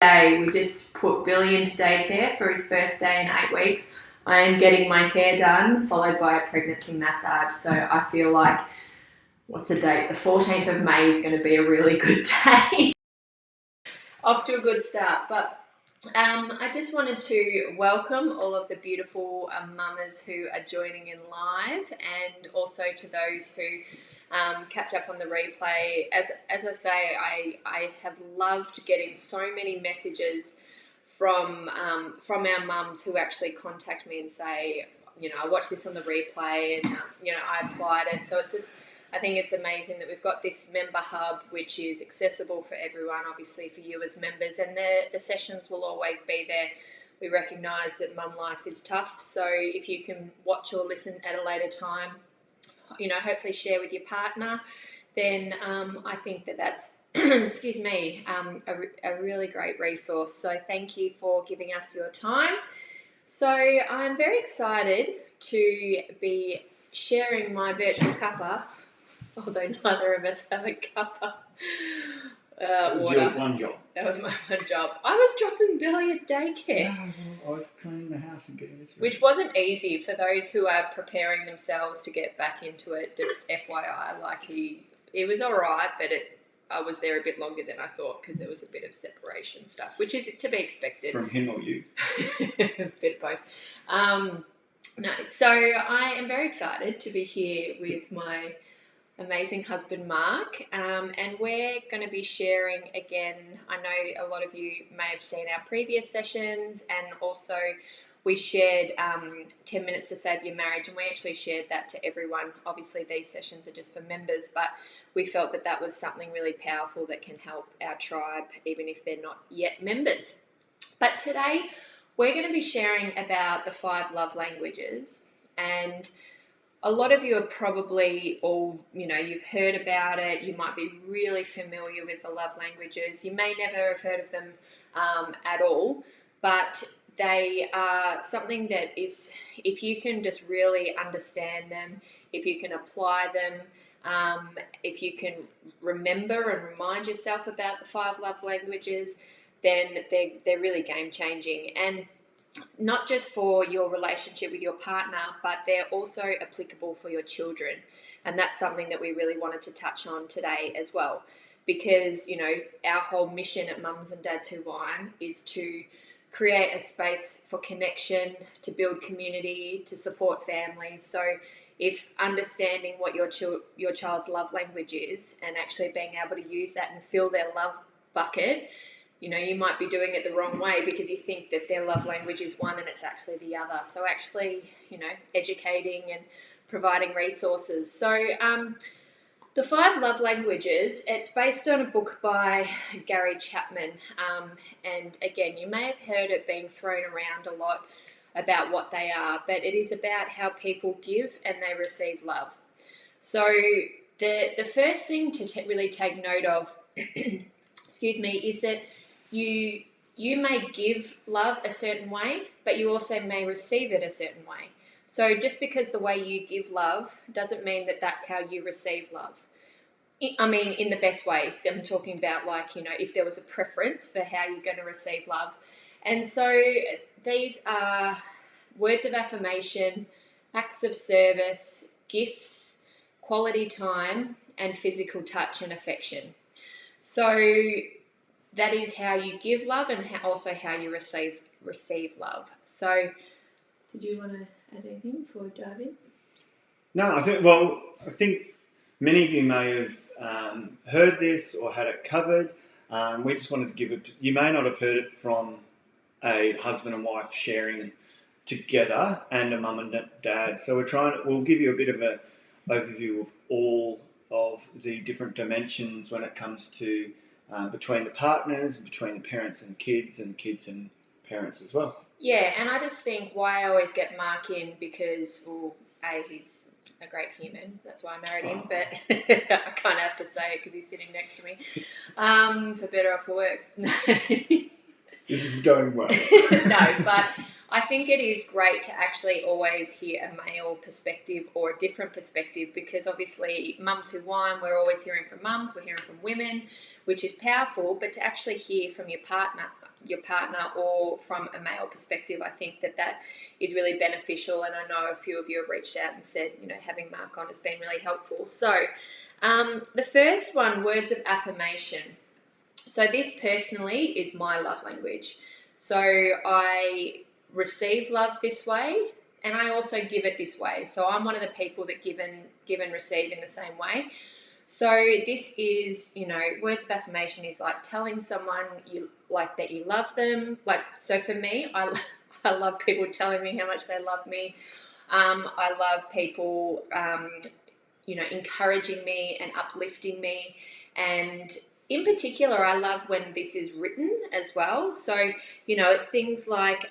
Day. We just put Billy into daycare for his first day in 8 weeks. I am getting my hair done, followed by a pregnancy massage. So I feel like, what's the date? The 14th of May is going to be a really good day. Off to a good start. But I just wanted to welcome all of the beautiful mamas who are joining in live, and also to those who catch up on the replay. As I say, I have loved getting so many messages from our mums who actually contact me and say, I watched this on the replay and I applied it. So it's just, I think it's amazing that we've got this member hub, which is accessible for everyone, obviously for you as members, and the sessions will always be there. We recognise that mum life is tough, so if you can watch or listen at a later time, hopefully share with your partner, then I think that's excuse me, a really great resource. So thank you for giving us your time. So I'm very excited to be sharing my virtual cuppa, although neither of us have a cuppa. That was water. Your one job. That was my one job. I was dropping Billy at daycare. No, I was cleaning the house and getting this ready. Which wasn't easy for those who are preparing themselves to get back into it. Just FYI, it was all right, but I was there a bit longer than I thought because there was a bit of separation stuff, which is to be expected. From him or you? A bit of both. No, so I am very excited to be here with my amazing husband Mark, and we're going to be sharing again. I know a lot of you may have seen our previous sessions, and also we shared 10 minutes to save your marriage, and we actually shared that to everyone. Obviously these sessions are just for members, but we felt that was something really powerful that can help our tribe even if they're not yet members. But today we're going to be sharing about the 5 love languages, and a lot of you are probably all, you've heard about it. You might be really familiar with the love languages. You may never have heard of them at all, but they are something that is, if you can just really understand them, if you can apply them, if you can remember and remind yourself about the 5 love languages, then they're really game-changing. And not just for your relationship with your partner, but they're also applicable for your children. And that's something that we really wanted to touch on today as well, because our whole mission at Mums and Dads Who Wine is to create a space for connection, to build community, to support families. So if understanding what your child's love language is and actually being able to use that and fill their love bucket, you might be doing it the wrong way because you think that their love language is one and it's actually the other. So actually, educating and providing resources. So the 5 love languages, it's based on a book by Gary Chapman. And again, you may have heard it being thrown around a lot about what they are, but it is about how people give and they receive love. So the first thing to really take note of, excuse me, is that you may give love a certain way, but you also may receive it a certain way. So just because the way you give love doesn't mean that that's how you receive love. I mean, in the best way. I'm talking about if there was a preference for how you're going to receive love. And so these are words of affirmation, acts of service, gifts, quality time, and physical touch and affection. So that is how you give love and also how you receive love. So did you want to add anything before we dive in? No, I think many of you may have heard this or had it covered. We just wanted to give it. You may not have heard it from a husband and wife sharing together and a mum and dad. So we'll give you a bit of an overview of all of the different dimensions when it comes to between the partners, between the parents and kids and parents as well. Yeah, and I just think why I always get Mark in because, well, he's a great human. That's why I married him, but I kind of have to say it because he's sitting next to me. For better or for worse. This is going well. No, but I think it is great to actually always hear a male perspective or a different perspective, because obviously Mums Who Wine, we're always hearing from mums, we're hearing from women, which is powerful, but to actually hear from your partner your partner or from a male perspective. I think that is really beneficial, and I know a few of you have reached out and said, having Mark on has been really helpful. So the first one, words of affirmation. So this personally is my love language. So I receive love this way, and I also give it this way. So I'm one of the people that give and receive in the same way. So this is, words of affirmation is like telling someone that you love them. Like, so for me, I love people telling me how much they love me. I love people, encouraging me and uplifting me. And in particular, I love when this is written as well. So, it's things like,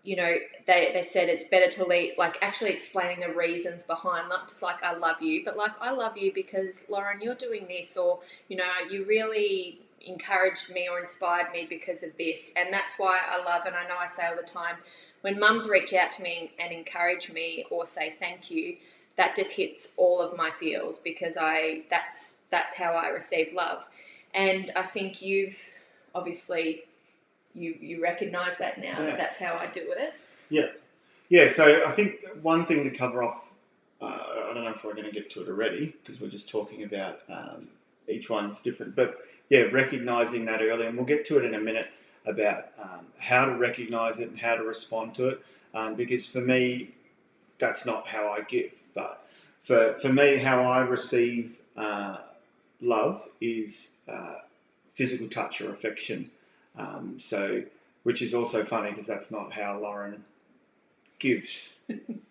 they said it's better to lead, like actually explaining the reasons behind, not just like I love you, but like I love you because Lauren, you're doing this, or, you really encouraged me or inspired me because of this. And that's why I love, and I know I say all the time, when mums reach out to me and encourage me or say thank you, that just hits all of my feels, because that's how I receive love. And I think you've obviously you recognise that now, Yeah. that's how I do it. Yeah. So I think one thing to cover off, I don't know if we're going to get to it already because we're just talking about each one's different, but yeah, recognising that early, and we'll get to it in a minute about how to recognise it and how to respond to it, because for me, that's not how I give, but for me, how I receive love is physical touch or affection. So, which is also funny because that's not how Lauren gives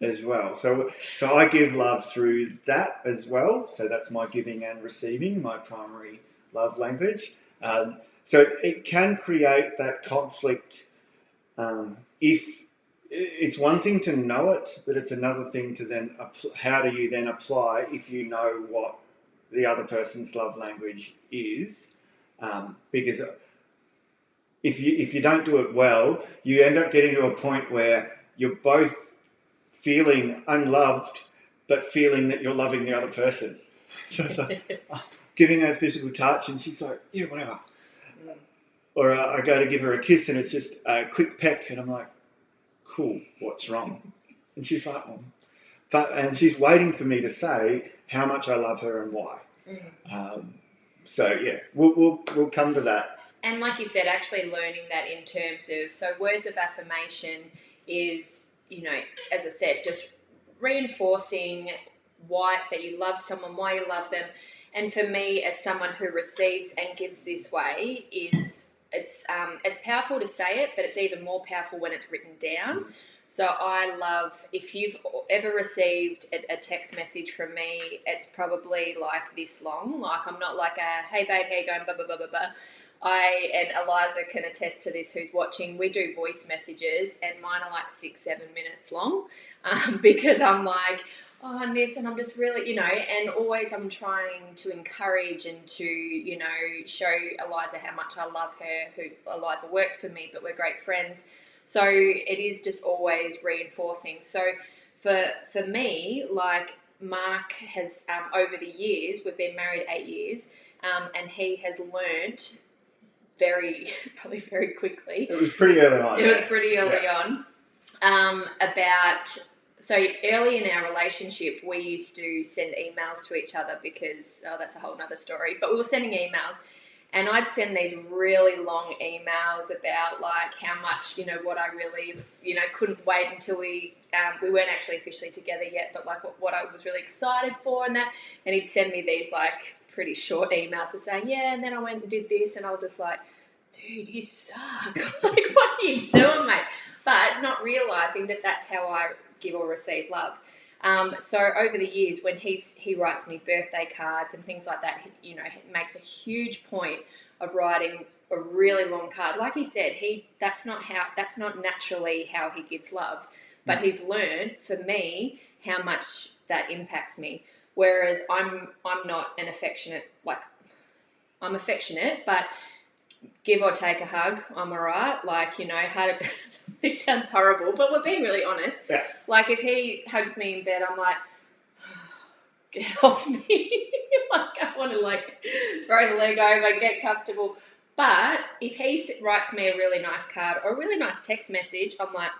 as well. So I give love through that as well. So that's my giving and receiving, my primary love language. So it can create that conflict if it's one thing to know it, but it's another thing to then how do you then apply if you know what the other person's love language is, because if you don't do it well, you end up getting to a point where you're both feeling unloved, but feeling that you're loving the other person. So it's like giving her physical touch, and she's like, yeah, whatever. Or I go to give her a kiss, and it's just a quick peck, and I'm like, cool, what's wrong? And she's like, and she's waiting for me to say how much I love her and why. So yeah, we'll come to that. And like you said, actually learning that in terms of, so words of affirmation is, as I said, just reinforcing that you love someone, why you love them. And for me, as someone who receives and gives this way, it's powerful to say it, but it's even more powerful when it's written down. So I love, if you've ever received a text message from me, it's probably like this long. Like, I'm not like a, hey babe, how you going, blah, blah, blah, blah, blah. And Eliza can attest to this, who's watching. We do voice messages, and mine are like 6-7 minutes long, because I'm like, oh, and this, and I'm just really, and always I'm trying to encourage and to, show Eliza how much I love her, who Eliza works for me, but we're great friends. So it is just always reinforcing. So for me, like Mark has, over the years, we've been married 8 years, and he has learnt probably very quickly. It was pretty early on. It was pretty early on. So early in our relationship, we used to send emails to each other because, that's a whole nother story, but we were sending emails, and I'd send these really long emails about like how much, what I really, couldn't wait until we weren't actually officially together yet, but like what I was really excited for and that, and he'd send me these like pretty short emails of saying, yeah, and then I went and did this, and I was just like, dude, you suck. Like, what are you doing, mate? But not realising that that's how I give or receive love. So over the years, when he writes me birthday cards and things like that, he makes a huge point of writing a really long card. Like he said, that's not naturally how he gives love, but he's learned, for me, how much that impacts me. Whereas I'm not an affectionate, like, I'm affectionate, but give or take a hug, I'm all right. Like, this sounds horrible, but we're being really honest. Yeah. Like, if he hugs me in bed, I'm like, get off me. Like, I want to, like, throw the leg over, get comfortable. But if he writes me a really nice card or a really nice text message, I'm like,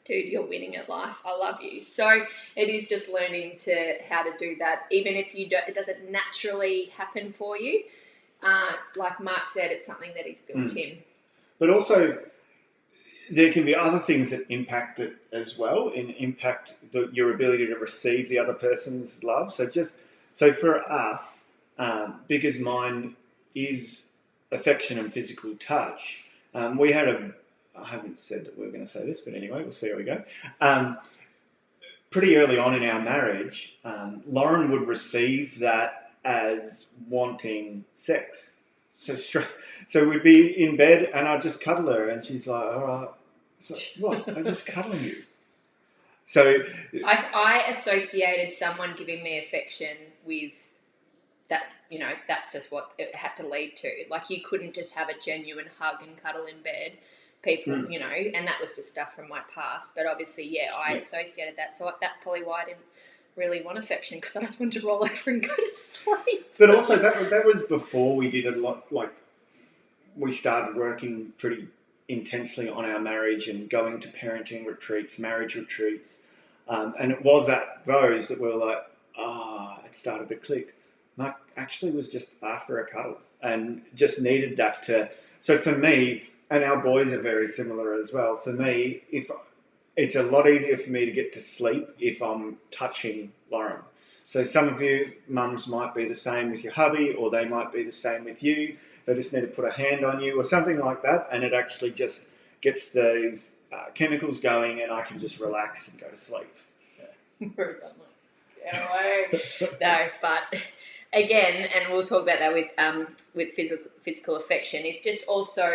dude, you're winning at life. I love you. So it is just learning to how to do that, even if it doesn't naturally happen for you. Like Mark said, it's something that is built in. But also, there can be other things that impact it as well, and impact your ability to receive the other person's love. So for us, because mine is affection and physical touch, we had I haven't said that we were going to say this, but anyway, we'll see how we go. Pretty early on in our marriage, Lauren would receive that as wanting sex. So we'd be in bed and I'd just cuddle her, and she's like, all right. So what? I'm just cuddling you. So I associated someone giving me affection with that. That's just what it had to lead to. Like, you couldn't just have a genuine hug and cuddle in bed. People, and that was just stuff from my past. But obviously, I associated that. So that's probably why I didn't really want affection, because I just wanted to roll over and go to sleep. But also, that was before we did a lot. Like, we started working pretty intensely on our marriage and going to parenting retreats, marriage retreats, and it was at those that we were like, it started to click. Mark actually was just after a cuddle and just needed that to. So for me, and our boys are very similar as well. For me, it's a lot easier for me to get to sleep if I'm touching Lauren. So some of you mums might be the same with your hubby, or they might be the same with you. They just need to put a hand on you or something like that, and it actually just gets those chemicals going, and I can just relax and go to sleep. Whereas I'm like, get away. No, but again, and we'll talk about that with physical affection, is just also,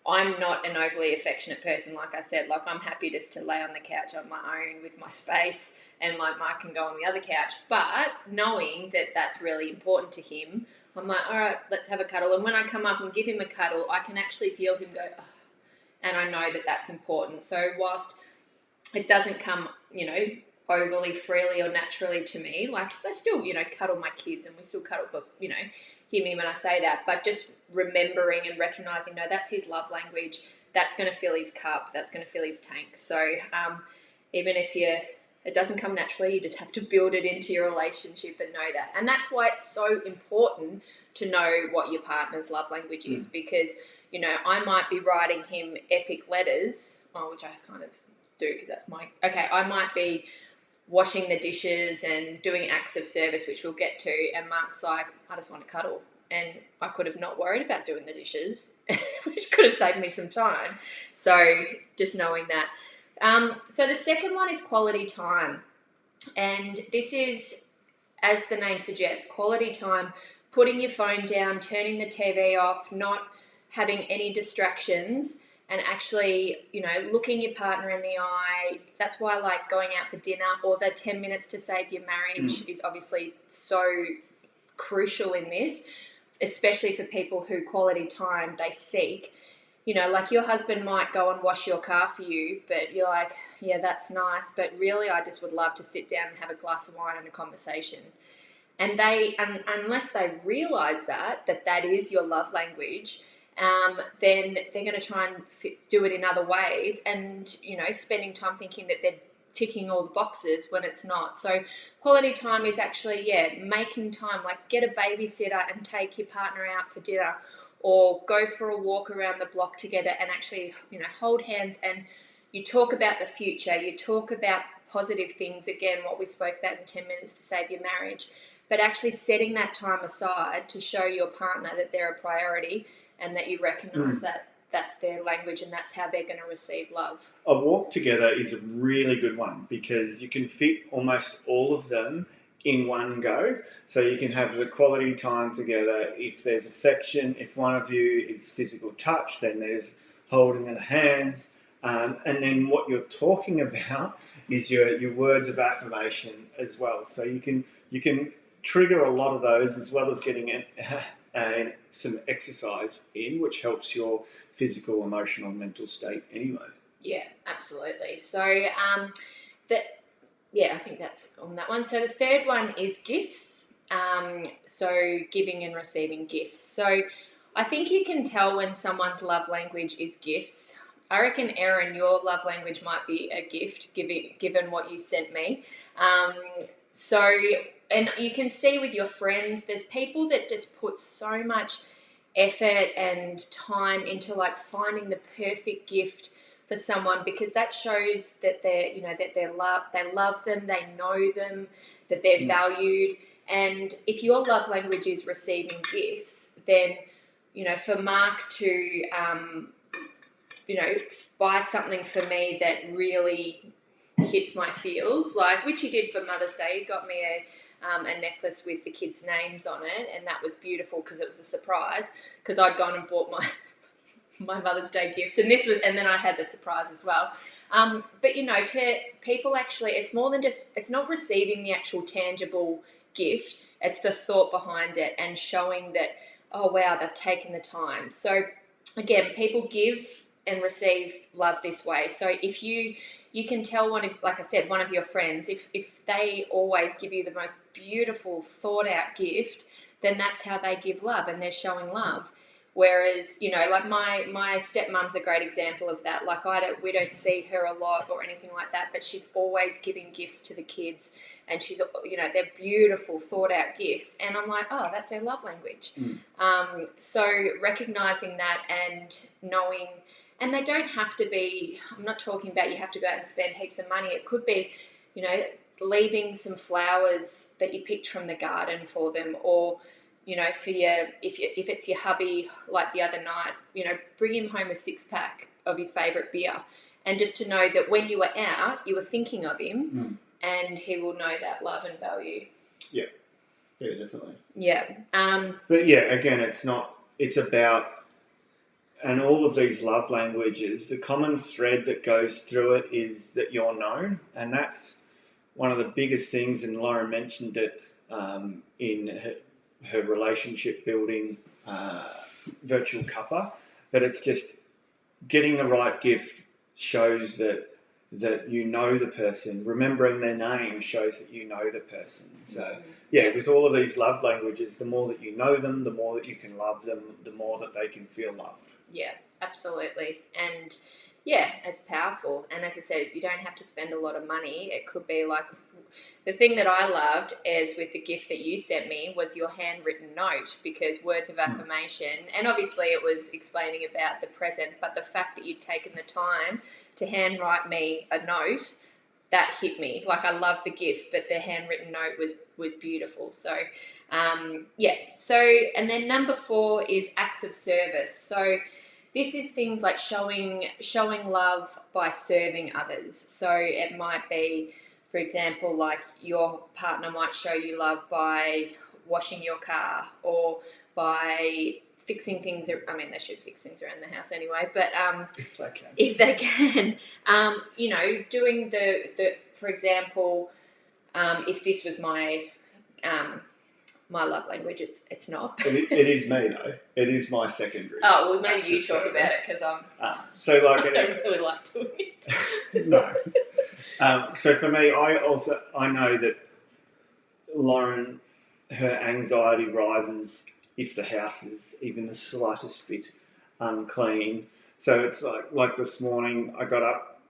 I'm not an overly affectionate person, like I said. Like, I'm happy just to lay on the couch on my own with my space, and like Mark can go on the other couch. But knowing that that's really important to him, I'm like, all right, let's have a cuddle. And when I come up and give him a cuddle, I can actually feel him go, oh, and I know that that's important. So whilst it doesn't come, overly freely or naturally to me, like, I still, cuddle my kids, and we still cuddle, but, hear me when I say that, but just remembering and recognizing, no, that's his love language. That's going to fill his cup. That's going to fill his tank. So even if it doesn't come naturally, you just have to build it into your relationship and know that. And that's why it's so important to know what your partner's love language is, because, I might be writing him epic letters, which I kind of do because that's I might be washing the dishes and doing acts of service, which we'll get to, and Mark's like, I just want to cuddle. And I could have not worried about doing the dishes, which could have saved me some time. So just knowing that. So the second one is quality time. And this is, as the name suggests, quality time, putting your phone down, turning the TV off, not having any distractions, and actually, looking your partner in the eye. That's why, like, going out for dinner or the 10 minutes to save your marriage is obviously so crucial in this, especially for people who quality time they seek. Like, your husband might go and wash your car for you, but you're like, yeah, that's nice, but really I just would love to sit down and have a glass of wine and a conversation. And unless they realise that is your love language, then they're going to try and do it in other ways, and spending time thinking that they're ticking all the boxes when it's not. So quality time is actually making time, like get a babysitter and take your partner out for dinner, or go for a walk around the block together and actually hold hands, and you talk about the future, you talk about positive things, again what we spoke about in 10 minutes to save your marriage, but actually setting that time aside to show your partner that they're a priority and that you recognise that that's their language and that's how they're going to receive love. A walk together is a really good one, because you can fit almost all of them in one go. So you can have the quality time together. If there's affection, if one of you is physical touch, then there's holding of the hands. And then what you're talking about is your words of affirmation as well. So you can trigger a lot of those, as well as getting some exercise in, which helps your physical, emotional, mental state anyway. Yeah, absolutely. So I think that's on that one. So the third one is gifts. So giving and receiving gifts. So I think you can tell when someone's love language is gifts. I reckon, Erin, your love language might be a gift, given what you sent me. Um, so, and you can see with your friends, there's people that just put so much effort and time into like finding the perfect gift for someone, because that shows that they're, that they love them, they know them, that they're valued. And if your love language is receiving gifts, then for Mark to, buy something for me that really hits my feels, like which he did for Mother's Day. He got me a necklace with the kids' names on it, and that was beautiful because it was a surprise. Because I'd gone and bought my Mother's Day gifts, and then I had the surprise as well. But to people, actually, it's more than just, it's not receiving the actual tangible gift, it's the thought behind it and showing that, oh wow, they've taken the time. So again, people give and receive love this way. So if you can tell like I said, one of your friends, if they always give you the most beautiful thought out gift, then that's how they give love, and they're showing love. Whereas, like my stepmom's a great example of that. Like we don't see her a lot or anything like that, but she's always giving gifts to the kids, and she's, they're beautiful thought out gifts. And I'm like, oh, that's her love language. So recognizing that and knowing, and they don't have to be, I'm not talking about you have to go out and spend heaps of money. It could be, leaving some flowers that you picked from the garden for them, or for if it's your hubby, like the other night, bring him home a 6-pack of his favourite beer, and just to know that when you were out, you were thinking of him, and he will know that love and value. Yeah, definitely. Yeah. But yeah, again, it's about, and all of these love languages, the common thread that goes through it is that you're known, and that's one of the biggest things. And Lauren mentioned it in her relationship building virtual cuppa, but it's just getting the right gift shows that you know the person. Remembering their name shows that you know the person. So yeah, with all of these love languages, the more that you know them, the more that you can love them, the more that they can feel loved. Yeah, absolutely. And yeah, it's powerful. And as I said, you don't have to spend a lot of money. It could be like, the thing that I loved is with the gift that you sent me was your handwritten note, because words of affirmation, and obviously it was explaining about the present, but the fact that you'd taken the time to handwrite me a note, that hit me. Like, I love the gift, but the handwritten note was beautiful. So yeah. So, and then number 4 is acts of service. So this is things like showing love by serving others. So it might be, for example, like your partner might show you love by washing your car, or by fixing things. I mean, they should fix things around the house anyway, but if they can, doing the for example, if this was my love language, it's not. It is me though. It is my secondary. Oh, well, maybe you talk about it, because so like I don't really like doing it. No. So for me, I know that Lauren, her anxiety rises if the house is even the slightest bit unclean. So it's like this morning, I got up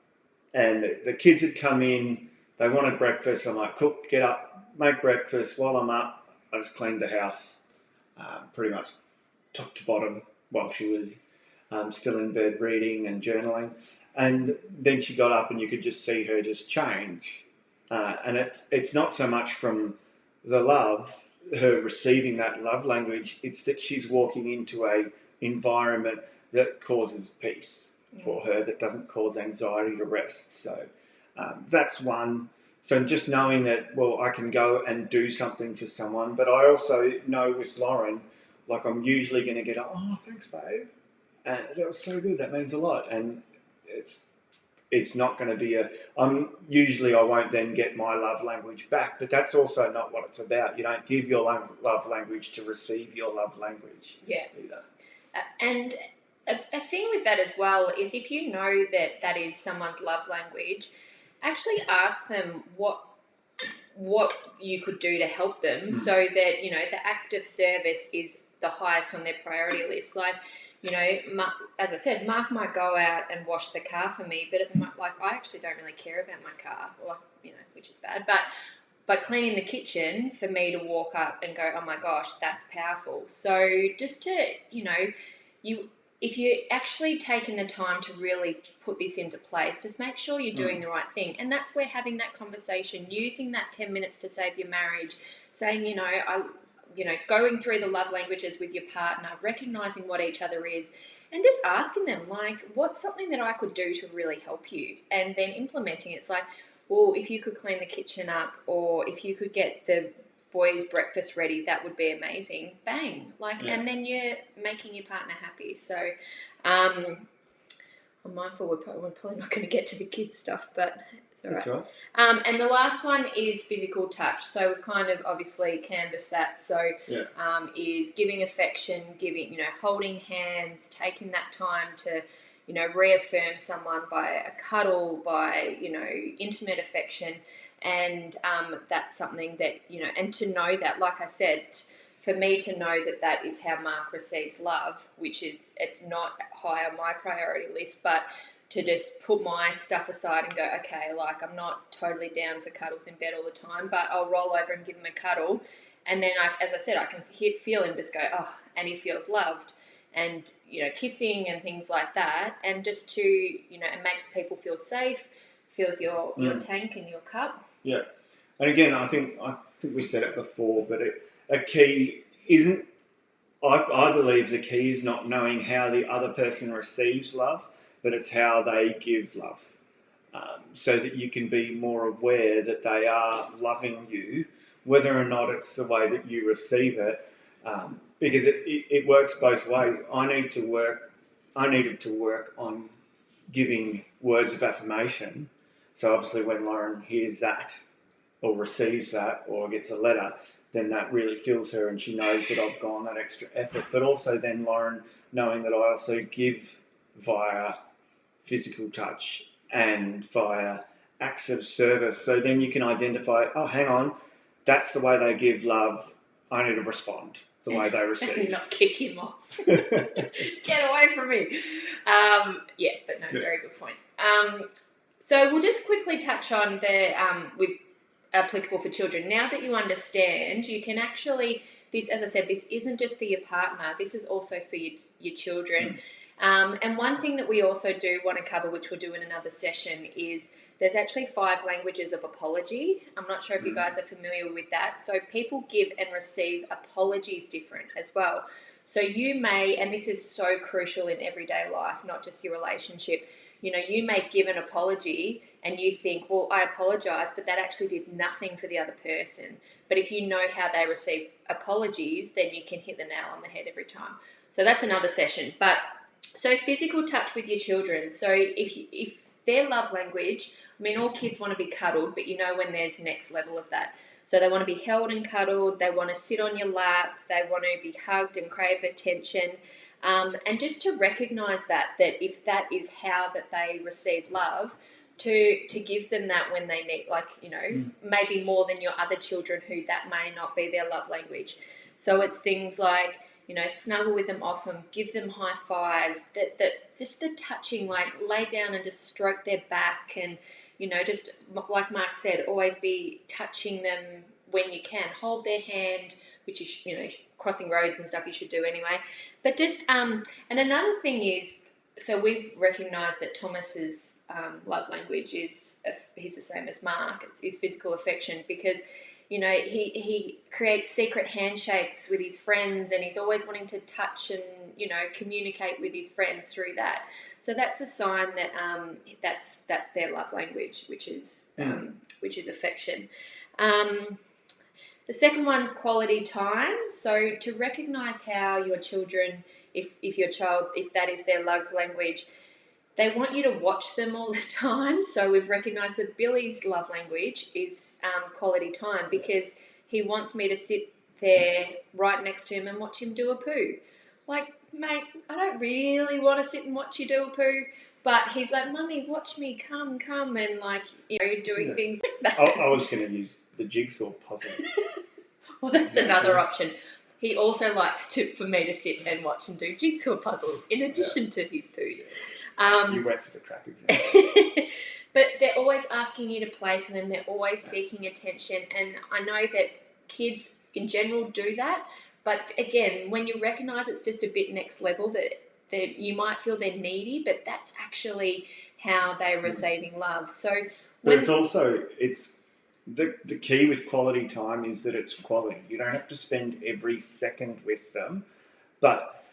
and the kids had come in. They wanted breakfast. I'm like, cook, get up, make breakfast. While I'm up, I just cleaned the house pretty much top to bottom while she was still in bed reading and journaling. And then she got up and you could just see her just change. And it's not so much from the love, her receiving that love language, it's that she's walking into a environment that causes peace for her, that doesn't cause anxiety to rest. So that's one. So just knowing that, well, I can go and do something for someone, but I also know with Lauren, like I'm usually going to get, oh, thanks, babe. And that was so good. That means a lot. And it's not going to be I won't then get my love language back, but that's also not what it's about. You don't give your love language to receive your love language. Yeah. Either. And a thing with that as well is, if you know that is someone's love language, actually ask them what you could do to help them, so that, the act of service is the highest on their priority list. Like, you know, as I said, Mark might go out and wash the car for me, but at the like I actually don't really care about my car, well, you know, which is bad. But cleaning the kitchen, for me to walk up and go, oh my gosh, that's powerful. So just to, you know, if you're actually taking the time to really put this into place, just make sure you're doing the right thing. And that's where having that conversation, using that 10 minutes to save your marriage, saying, going through the love languages with your partner, recognizing what each other is, and just asking them, like, what's something that I could do to really help you? And then implementing it. It's like, well, if you could clean the kitchen up, or if you could get the boys' breakfast ready, that would be amazing. Bang. And then you're making your partner happy. So I'm mindful we're probably not going to get to the kids stuff, but it's all right. That's right. And the last one is physical touch. So we've kind of obviously canvassed that. So is giving affection, holding hands, taking that time to, reaffirm someone by a cuddle, by, intimate affection. And that's something that, and to know that, like I said, for me to know that is how Mark receives love, it's not high on my priority list, but to just put my stuff aside and go, okay, like I'm not totally down for cuddles in bed all the time, but I'll roll over and give him a cuddle. And then, as I said, I can feel him just go, oh, and he feels loved. And, kissing and things like that. And just to, it makes people feel safe, fills your tank and your cup. Yeah. And again, I think we said it before, but a key isn't, I believe the key is not knowing how the other person receives love, but it's how they give love. So that you can be more aware that they are loving you, whether or not it's the way that you receive it. Because it works both ways. I needed to work on giving words of affirmation. So obviously when Lauren hears that or receives that or gets a letter, then that really fills her and she knows that I've gone that extra effort. But also then Lauren knowing that I also give via physical touch and via acts of service. So then you can identify, oh, hang on, that's the way they give love. I need to respond the way they receive. Not kick him off. Get away from me. Very good point. So we'll just quickly touch on the with applicable for children. Now that you understand, you can actually, this, as I said, this isn't just for your partner. This is also for your children. And one thing that we also do want to cover, which we'll do in another session, is there's actually 5 languages of apology. I'm not sure if you guys are familiar with that. So people give and receive apologies different as well. So you may, and this is so crucial in everyday life, not just your relationship, you may give an apology and you think, well, I apologize, but that actually did nothing for the other person. But if you know how they receive apologies, then you can hit the nail on the head every time. So that's another session. But so physical touch with your children. So if their love language, all kids want to be cuddled, but when there's next level of that. So they want to be held and cuddled, they want to sit on your lap, they want to be hugged and crave attention. And just to recognise that if that is how that they receive love, to give them that when they need, maybe more than your other children who that may not be their love language. So it's things like, snuggle with them often, give them high fives, that just the touching, like lay down and just stroke their back and, just like Mark said, always be touching them when you can. Hold their hand, which is, crossing roads and stuff you should do anyway. But just, and another thing is, so we've recognised that Thomas's love language is, he's the same as Mark, it's physical affection, because he creates secret handshakes with his friends and he's always wanting to touch and, communicate with his friends through that. So that's a sign that that's their love language, which is affection. The second one's quality time. So to recognise how your children, if that is their love language, they want you to watch them all the time. So we've recognised that Billy's love language is quality time, because he wants me to sit there right next to him and watch him do a poo. Like, mate, I don't really want to sit and watch you do a poo, but he's like, Mummy, watch me, come, and doing things like that. I was going to use the jigsaw puzzle. Well, that's another option. he also likes for me to sit and watch and do jigsaw puzzles in addition to his poos. You went for the crap example. But they're always asking you to play for them. They're always seeking attention. And I know that kids in general do that. But again, when you recognise it's just a bit next level, that you might feel they're needy, but that's actually how they're receiving love. So But it's also, the key with quality time is that it's quality. You don't have to spend every second with them. But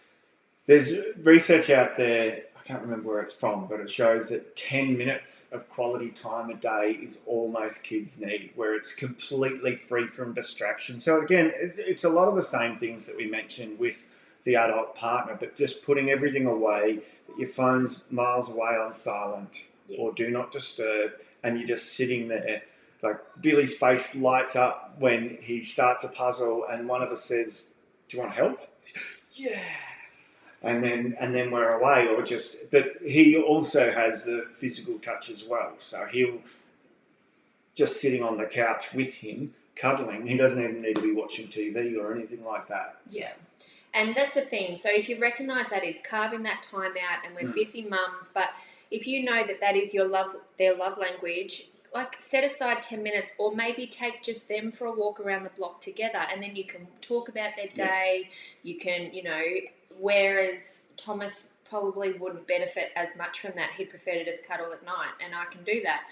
there's research out there, I can't remember where it's from, but it shows that 10 minutes of quality time a day is all most kids need, where it's completely free from distraction. So again, it's a lot of the same things that we mentioned with the adult partner, but just putting everything away, your phone's miles away on silent or do not disturb, and you're just sitting there. Like Billy's face lights up when he starts a puzzle and one of us says, "Do you want help?" Yeah. And then we're away, but he also has the physical touch as well. So he'll just sitting on the couch with him, cuddling. He doesn't even need to be watching TV or anything like that. Yeah. And that's the thing. So if you recognise that is carving that time out, and we're busy mums, but if you know that is their love language, like set aside 10 minutes, or maybe take just them for a walk around the block together, and then you can talk about their day. You can, whereas Thomas probably wouldn't benefit as much from that. He'd prefer to just cuddle at night, and I can do that.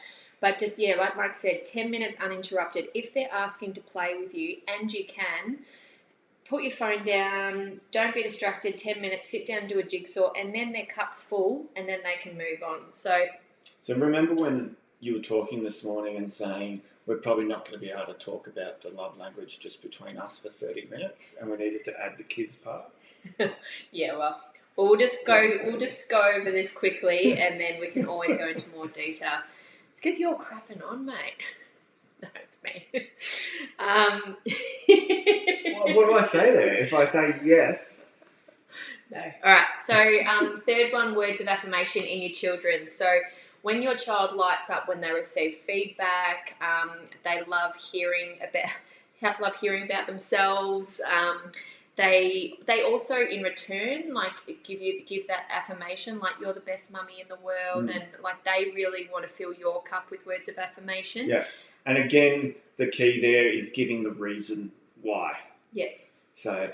But just, like Mike said, 10 minutes uninterrupted. If they're asking to play with you, and you can, put your phone down, don't be distracted, 10 minutes, sit down, do a jigsaw, and then their cup's full, and then they can move on. So remember when you were talking this morning and saying we're probably not going to be able to talk about the love language just between us for 30 minutes, and we needed to add the kids part? Yeah, well, we'll just go over this quickly, and then we can always go into more detail. It's because you're crapping on, mate. No, it's me. Well, what do I say there? If I say yes. No. All right. So third one, words of affirmation in your children. So when your child lights up when they receive feedback, they love hearing about themselves. They also in return give that affirmation, like you're the best mummy in the world, and like they really want to fill your cup with words of affirmation. Yeah. And again, the key there is giving the reason why. Yeah. So,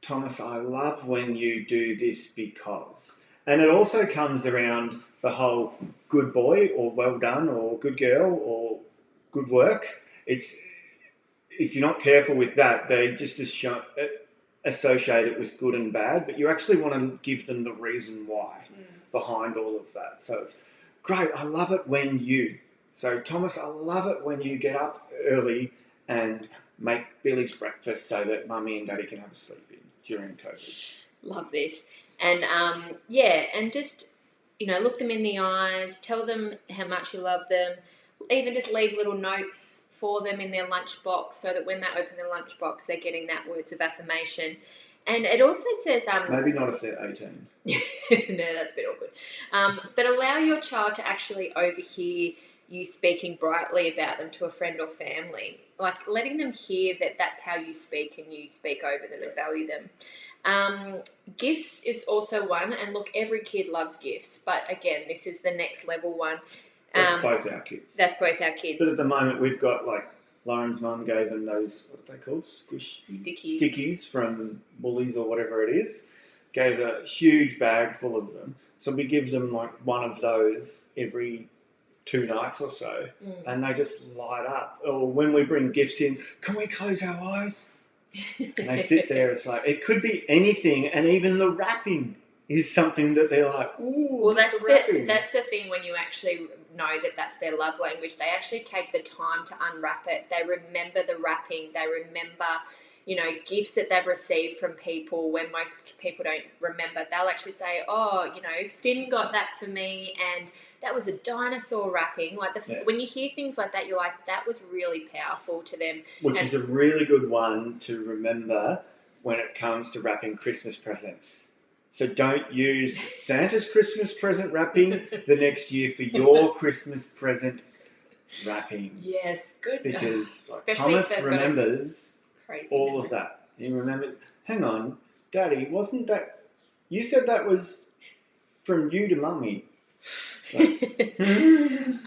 Thomas, I love when you do this because. And it also comes around the whole good boy or well done or good girl or good work. It's, if you're not careful with that, they just associate it with good and bad, but you actually want to give them the reason why behind all of that. So it's great. I love it when you. So, Thomas, I love it when you get up early and make Billy's breakfast so that Mummy and Daddy can have a sleep in during COVID. Love this. And, and just, look them in the eyes, tell them how much you love them, even just leave little notes for them in their lunchbox so that when they open their lunchbox, they're getting that words of affirmation. And it also says... maybe not if they're 18. No, that's a bit awkward. But allow your child to actually overhear you speaking brightly about them to a friend or family, like letting them hear that that's how you speak and you speak over them and value them. Gifts is also one, and look, every kid loves gifts, but again, this is the next level one. That's both our kids. That's both our kids. But at the moment, we've got like Lauren's mum gave them those, what are they called? Stickies from Woolies or whatever it is. Gave a huge bag full of them. So we give them like one of those every 2 nights or so, and they just light up. Or when we bring gifts in, can we close our eyes? And they sit there. It's like, it could be anything, and even the wrapping is something that they're like, ooh. Well, that's the thing when you actually know that that's their love language. They actually take the time to unwrap it. They remember the wrapping. They remember, gifts that they've received from people when most people don't remember. They'll actually say, oh, Finn got that for me, and that was a dinosaur wrapping. Like when you hear things like that, you're like, that was really powerful to them. Which is a really good one to remember when it comes to wrapping Christmas presents. So don't use Santa's Christmas present wrapping the next year for your Christmas present wrapping. Yes, good. Because Thomas remembers all of that. He remembers, hang on, Daddy, wasn't that, you said that was from you to Mummy. So, and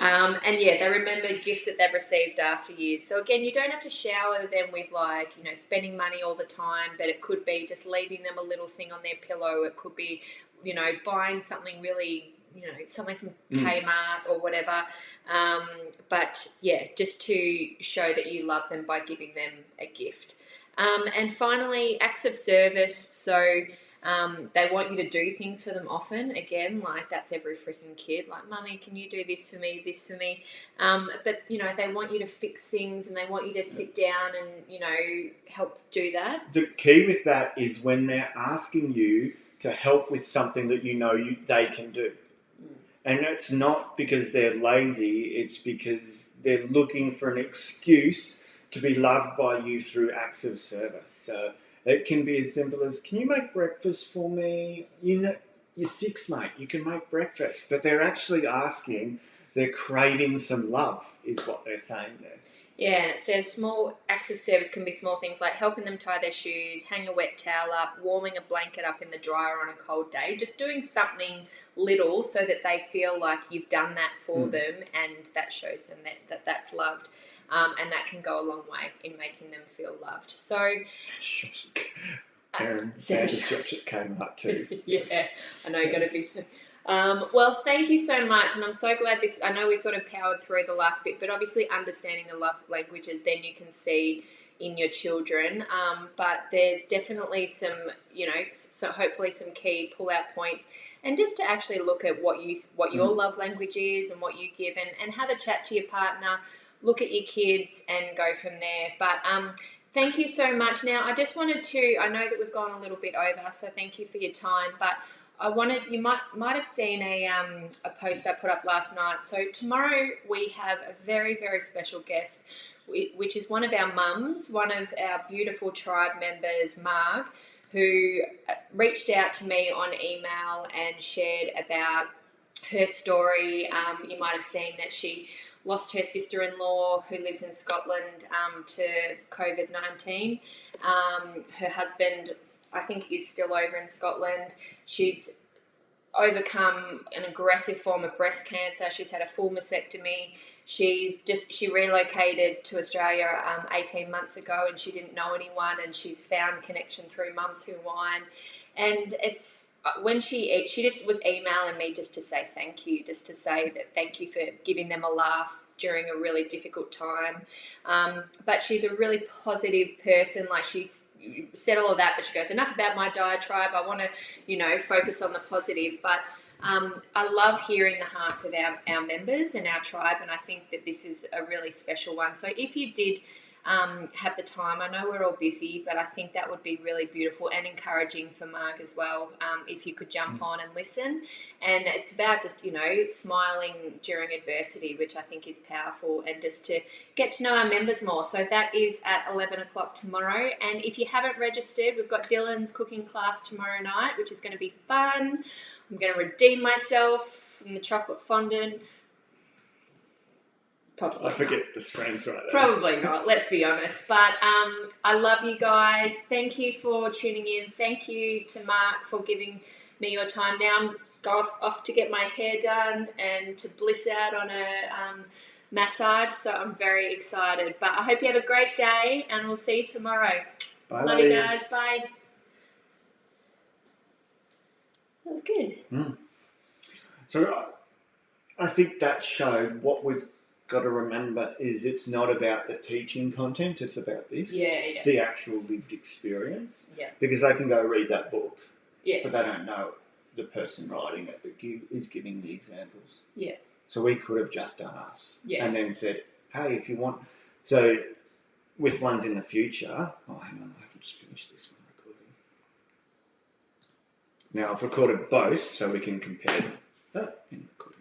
yeah, they remember gifts that they've received after years. So again, you don't have to shower them with like, you know, spending money all the time, but it could be just leaving them a little thing on their pillow. It could be, you know, buying something really, you know, something from Kmart or whatever. But yeah, just to show that you love them by giving them a gift. And finally, acts of service. So they want you to do things for them often. Again, like that's every freaking kid. Like, Mummy, can you do this for me? This for me. But you know, they want you to fix things and they want you to sit down and you know help do that. The key with that is when they're asking you to help with something that you know they can do. And it's not because they're lazy, it's because they're looking for an excuse to be loved by you through acts of service. So it can be as simple as, can you make breakfast for me? You know, you're 6, mate, you can make breakfast. But they're actually asking, they're craving some love, is what they're saying there. Yeah, and it says small acts of service can be small things like helping them tie their shoes, hang a wet towel up, warming a blanket up in the dryer on a cold day, just doing something little so that they feel like you've done that for them and that shows them that that's loved. And that can go a long way in making them feel loved. So, Santa's shops at Kmart too. Yeah, Yes. I know you're going to be so. Well, thank you so much, and I'm so glad this. I know we sort of powered through the last bit, but obviously understanding the love languages, then you can see in your children. But there's definitely some, you know, so hopefully some key pull-out points, and just to actually look at what your love language is and what you give, and have a chat to your partner, look at your kids, and go from there. But thank you so much. Now, I just wanted to. I know that we've gone a little bit over, so thank you for your time, but. You might have seen a post I put up last night. So tomorrow we have a very, very special guest, which is one of our mums, one of our beautiful tribe members, Marg, who reached out to me on email and shared about her story. You might have seen that she lost her sister-in-law who lives in Scotland to COVID-19. Her husband, I think, is still over in Scotland. She's overcome an aggressive form of breast cancer. She's had a full mastectomy. She relocated to Australia 18 months ago, and she didn't know anyone, and she's found connection through Mums Who Wine. And it's when she just was emailing me just to say thank you, just to say that thank you for giving them a laugh during a really difficult time. But she's a really positive person. Like, she's said all of that, but she goes, enough about my diatribe. I want to, you know, focus on the positive. But I love hearing the hearts of our members and our tribe, and I think that this is a really special one. So if you did have the time, I know we're all busy, but I think that would be really beautiful and encouraging for Marg as well, if you could jump on and listen. And it's about just, you know, smiling during adversity, which I think is powerful, and just to get to know our members more. So that is at 11 o'clock tomorrow. And if you haven't registered, we've got Dylan's cooking class tomorrow night, which is going to be fun. I'm going to redeem myself from the chocolate fondant. Probably I forget the screens right there. Probably not, let's be honest. But I love you guys. Thank you for tuning in. Thank you to Mark for giving me your time. Now I'm off to get my hair done and to bliss out on a massage. So I'm very excited. But I hope you have a great day, and we'll see you tomorrow. Bye, love ladies. you guys. Bye. That was good. So I think that showed what we've got to remember is it's not about the teaching content, it's about this. Yeah. The actual lived experience. Yeah. Because they can go read that book. Yeah. But they don't know the person writing it that is giving the examples. Yeah. So we could have just done us. Yeah. And then said, hey, if you want... So with ones in the future... Oh, hang on, I haven't just finished this one recording. Now I've recorded both so we can compare them. Oh, in recording.